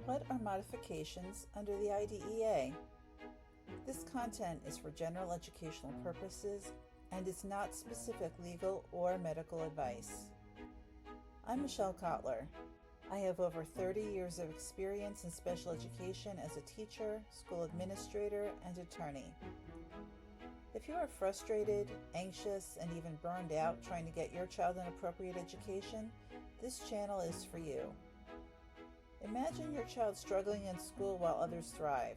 What are modifications under the IDEA? This content is for general educational purposes and is not specific legal or medical advice. I'm Michelle Kotler. I have over 30 years of experience in special education as a teacher, school administrator, and attorney. If you are frustrated, anxious, and even burned out trying to get your child an appropriate education, this channel is for you. Imagine your child struggling in school while others thrive.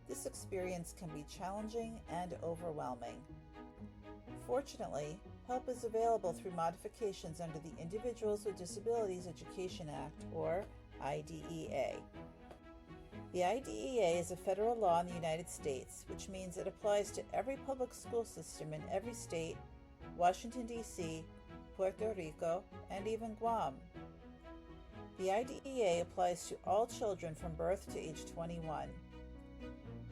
This experience can be challenging and overwhelming. Fortunately, help is available through modifications under the Individuals with Disabilities Education Act, or IDEA. The IDEA is a federal law in the United States, which means it applies to every public school system in every state, Washington, D.C., Puerto Rico, and even Guam. The IDEA applies to all children from birth to age 21.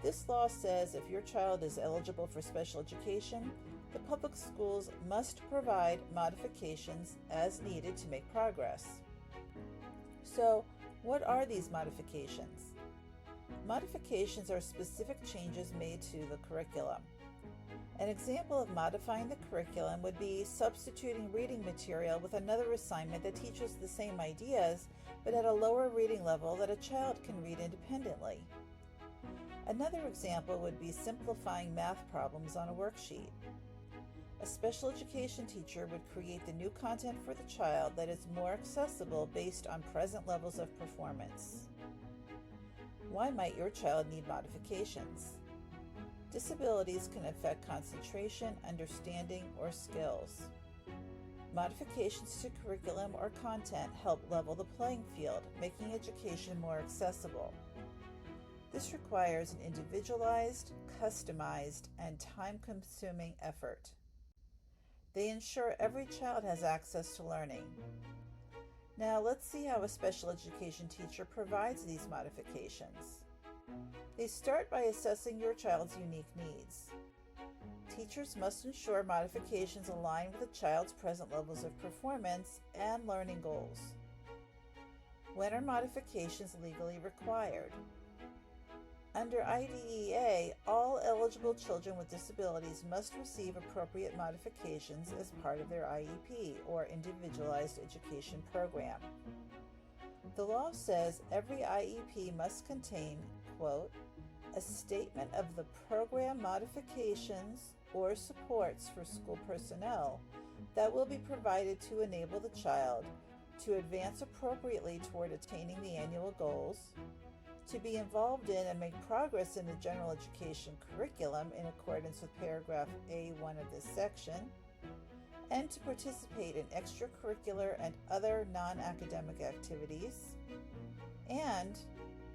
This law says if your child is eligible for special education, the public schools must provide modifications as needed to make progress. So, what are these modifications? Modifications are specific changes made to the curriculum. An example of modifying the curriculum would be substituting reading material with another assignment that teaches the same ideas, but at a lower reading level that a child can read independently. Another example would be simplifying math problems on a worksheet. A special education teacher would create the new content for the child that is more accessible based on present levels of performance. Why might your child need modifications? Disabilities can affect concentration, understanding, or skills. Modifications to curriculum or content help level the playing field, making education more accessible. This requires an individualized, customized, and time-consuming effort. They ensure every child has access to learning. Now let's see how a special education teacher provides these modifications. They start by assessing your child's unique needs. Teachers must ensure modifications align with the child's present levels of performance and learning goals. When are modifications legally required? Under IDEA, all eligible children with disabilities must receive appropriate modifications as part of their IEP, or Individualized Education Program. The law says every IEP must contain, quote, a statement of the program modifications or supports for school personnel that will be provided to enable the child to advance appropriately toward attaining the annual goals, to be involved in and make progress in the general education curriculum in accordance with paragraph A1 of this section, and to participate in extracurricular and other non-academic activities, and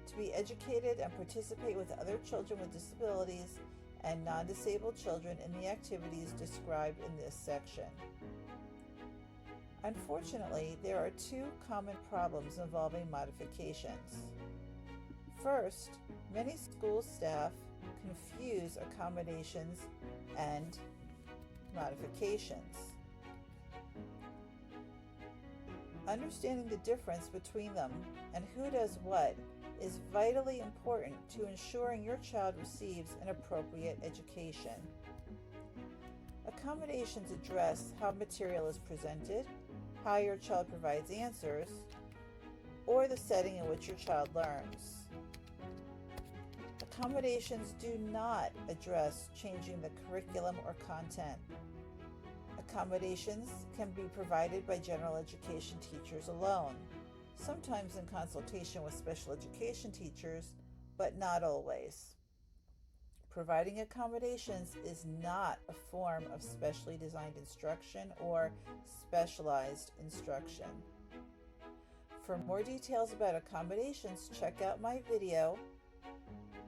to be educated and participate with other children with disabilities and non-disabled children in the activities described in this section. Unfortunately, there are two common problems involving modifications. First, many school staff confuse accommodations and modifications. Understanding the difference between them and who does what is vitally important to ensuring your child receives an appropriate education. Accommodations address how material is presented, how your child provides answers, or the setting in which your child learns. Accommodations do not address changing the curriculum or content. Accommodations can be provided by general education teachers alone, sometimes in consultation with special education teachers, but not always. Providing accommodations is not a form of specially designed instruction or specialized instruction. For more details about accommodations, check out my video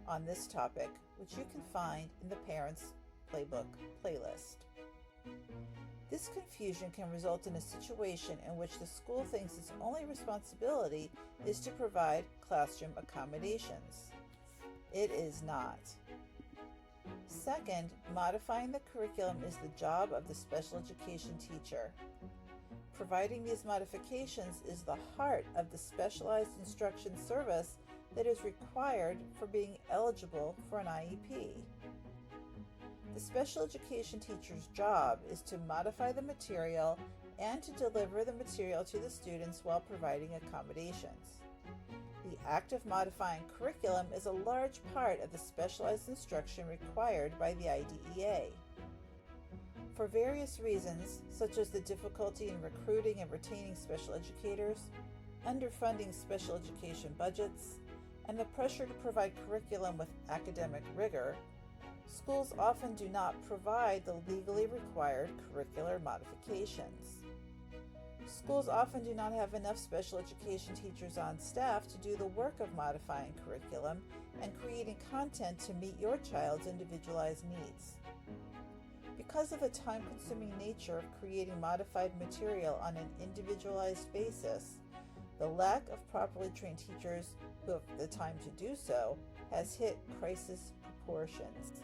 on this topic, which you can find in the Parents Playbook playlist. This confusion can result in a situation in which the school thinks its only responsibility is to provide classroom accommodations. It is not. Second, modifying the curriculum is the job of the special education teacher. providing these modifications is the heart of the specialized instruction service that is required for being eligible for an IEP. The special education teacher's job is to modify the material and to deliver the material to the students while providing accommodations. The act of modifying curriculum is a large part of the specialized instruction required by the IDEA. For various reasons, such as the difficulty in recruiting and retaining special educators, underfunding special education budgets, and the pressure to provide curriculum with academic rigor, schools often do not provide the legally required curricular modifications. Schools often do not have enough special education teachers on staff to do the work of modifying curriculum and creating content to meet your child's individualized needs. Because of the time-consuming nature of creating modified material on an individualized basis, the lack of properly trained teachers who have the time to do so has hit crisis proportions.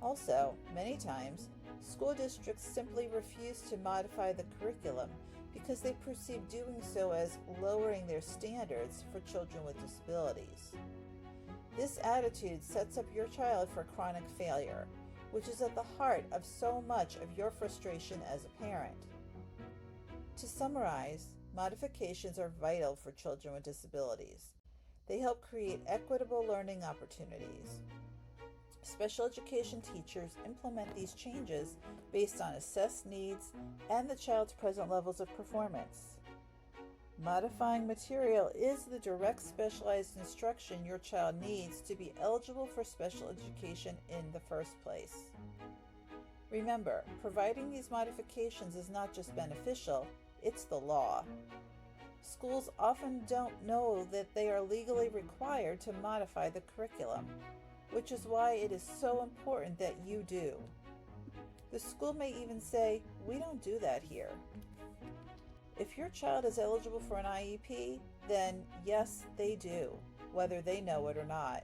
Also, many times, school districts simply refuse to modify the curriculum because they perceive doing so as lowering their standards for children with disabilities. This attitude sets up your child for chronic failure, which is at the heart of so much of your frustration as a parent. To summarize, modifications are vital for children with disabilities. They help create equitable learning opportunities. Special education teachers implement these changes based on assessed needs and the child's present levels of performance. Modifying material is the direct specialized instruction your child needs to be eligible for special education in the first place. Remember, providing these modifications is not just beneficial, it's the law. Schools often don't know that they are legally required to modify the curriculum, which is why it is so important that you do. The school may even say, "We don't do that here." If your child is eligible for an IEP, then yes, they do, whether they know it or not.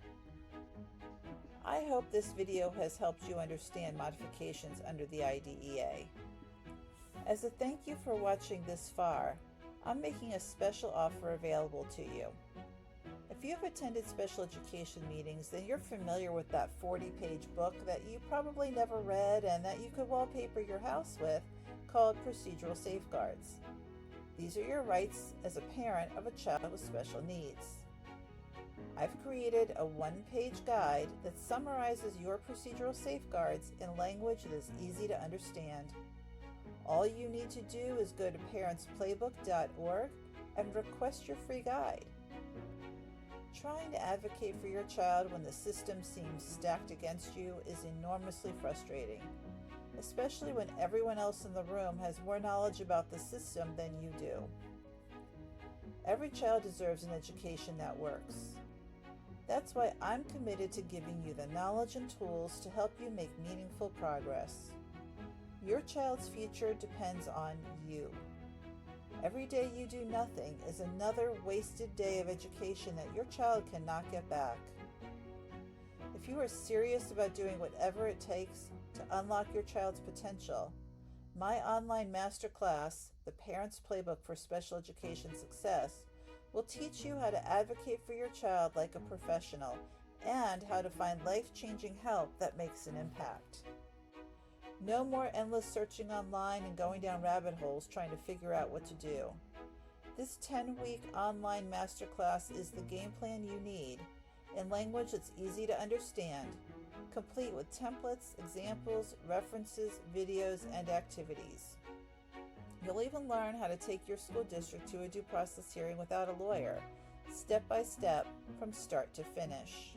I hope this video has helped you understand modifications under the IDEA. As a thank you for watching this far, I'm making a special offer available to you. If you have attended special education meetings, then you're familiar with that 40-page book that you probably never read and that you could wallpaper your house with, called Procedural Safeguards. These are your rights as a parent of a child with special needs. I've created a one-page guide that summarizes your procedural safeguards in language that is easy to understand. All you need to do is go to parentsplaybook.org and request your free guide. Trying to advocate for your child when the system seems stacked against you is enormously frustrating, especially when everyone else in the room has more knowledge about the system than you do. Every child deserves an education that works. That's why I'm committed to giving you the knowledge and tools to help you make meaningful progress. Your child's future depends on you. Every day you do nothing is another wasted day of education that your child cannot get back. If you are serious about doing whatever it takes to unlock your child's potential, my online masterclass, The Parents Playbook for Special Education Success, will teach you how to advocate for your child like a professional and how to find life-changing help that makes an impact. No more endless searching online and going down rabbit holes trying to figure out what to do. This 10-week online masterclass is the game plan you need in language that's easy to understand, complete with templates, examples, references, videos, and activities. You'll even learn how to take your school district to a due process hearing without a lawyer, step by step, from start to finish.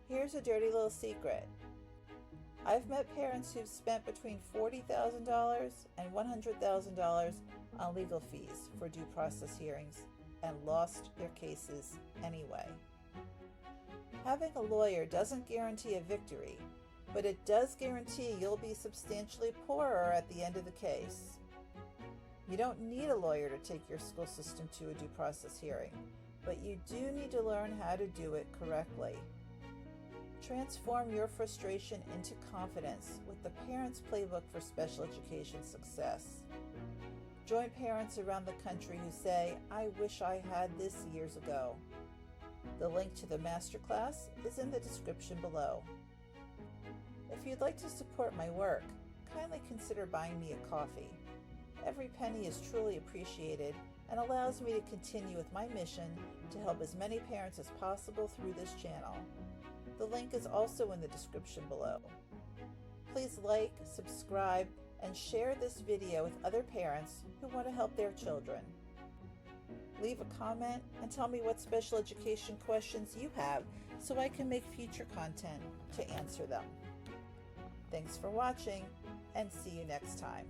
Here's a dirty little secret. I've met parents who've spent between $40,000 and $100,000 on legal fees for due process hearings and lost their cases anyway. Having a lawyer doesn't guarantee a victory, but it does guarantee you'll be substantially poorer at the end of the case. You don't need a lawyer to take your school system to a due process hearing, but you do need to learn how to do it correctly. Transform your frustration into confidence with the Parents Playbook for Special Education Success. Join parents around the country who say, "I wish I had this years ago." The link to the masterclass is in the description below. If you'd like to support my work, kindly consider buying me a coffee. Every penny is truly appreciated and allows me to continue with my mission to help as many parents as possible through this channel. The link is also in the description below. Please like, subscribe, and share this video with other parents who want to help their children. Leave a comment and tell me what special education questions you have so I can make future content to answer them. Thanks for watching, and see you next time.